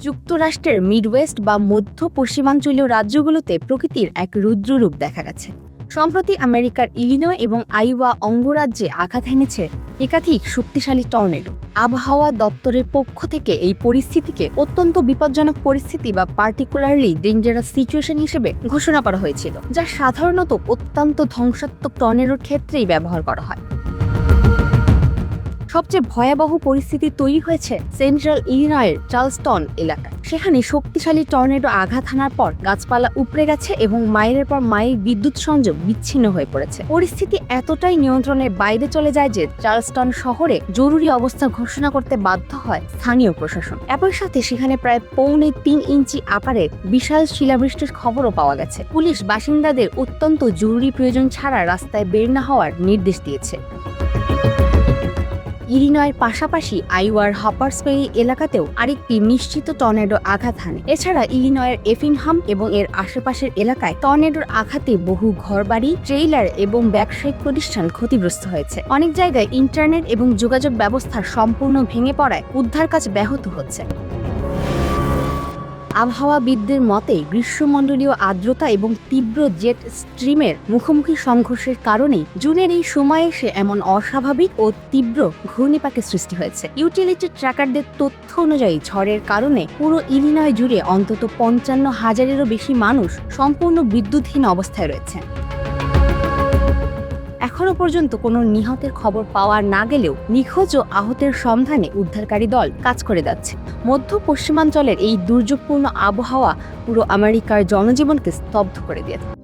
যুক্তরাষ্ট্রের মিডওয়েস্ট বা মধ্য পশ্চিমাঞ্চলীয় রাজ্যগুলোতে প্রকৃতির এক রুদ্ররূপ দেখা গেছে। সম্প্রতি আমেরিকার ইলিনয় এবং আইওয়া অঙ্গরাজ্যে আঘাত এনেছে একাধিক শক্তিশালী টর্নেডো। আবহাওয়া দপ্তরের পক্ষ থেকে এই পরিস্থিতিকে অত্যন্ত বিপজ্জনক পরিস্থিতি বা পার্টিকুলারলি ডেঞ্জারাস সিচুয়েশন হিসেবে ঘোষণা করা হয়েছিল, যা সাধারণত অত্যন্ত ধ্বংসাত্মক টর্নেডোর ক্ষেত্রেই ব্যবহার করা হয়। সবচেয়ে ভয়াবহ পরিস্থিতি তৈরি হয়েছে সেন্ট্রাল ইলিনয়ের চার্লসটন এলাকায়। সেখানে শক্তিশালী টর্নেডো আঘাত হানার পর গাছপালা উপড়ে গেছে এবং মাইলের পর মাইল বিদ্যুৎ সংযোগ বিচ্ছিন্ন হয়ে পড়েছে। পরিস্থিতি এতটাই নিয়ন্ত্রণের বাইরে চলে যায় যে চার্লসটন শহরে জরুরি অবস্থা ঘোষণা করতে বাধ্য হয় স্থানীয় প্রশাসন। একই সাথে সেখানে প্রায় 3.25 ইঞ্চি আকারের বিশাল শিলাবৃষ্টির খবরও পাওয়া গেছে। পুলিশ বাসিন্দাদের অত্যন্ত জরুরি প্রয়োজন ছাড়া রাস্তায় বের না হওয়ার নির্দেশ দিয়েছে। ইলিনয়ের পাশাপাশি আইওয়ার হাপার্সবেরি এলাকাতেও আরেকটি নিশ্চিত টর্নেডো আঘাত হানে। এছাড়া ইলিনয়ের এফিনহাম এবং এর আশেপাশের এলাকায় টর্নেডোর আঘাতে বহু ঘরবাড়ি, ট্রেইলার এবং ব্যবসায়িক প্রতিষ্ঠান ক্ষতিগ্রস্ত হয়েছে। অনেক জায়গায় ইন্টারনেট এবং যোগাযোগ ব্যবস্থা সম্পূর্ণ ভেঙে পড়ায় উদ্ধার কাজ ব্যাহত হচ্ছে। আবহাওয়াবিদদের মতে গ্রীষ্মমণ্ডলীয় আর্দ্রতা এবং তীব্র জেট স্ট্রিমের মুখোমুখি সংঘর্ষের কারণেই জুনের এই সময়ে এসে এমন অস্বাভাবিক ও তীব্র ঘূর্ণিপাকের সৃষ্টি হয়েছে। ইউটিলিটি ট্র্যাকারদের তথ্য অনুযায়ী ঝড়ের কারণে পুরো ইলিনয় জুড়ে অন্তত 55,000-এরও বেশি মানুষ সম্পূর্ণ বিদ্যুৎহীন অবস্থায় রয়েছে। এখনো পর্যন্ত কোনো নিহতের খবর পাওয়া না গেলেও নিখোঁজ ও আহতের সন্ধানে উদ্ধারকারী দল কাজ করে যাচ্ছে। মধ্য পশ্চিমাঞ্চলের এই দুর্যোগপূর্ণ আবহাওয়া পুরো আমেরিকার জনজীবনকে স্তব্ধ করে দিয়েছে।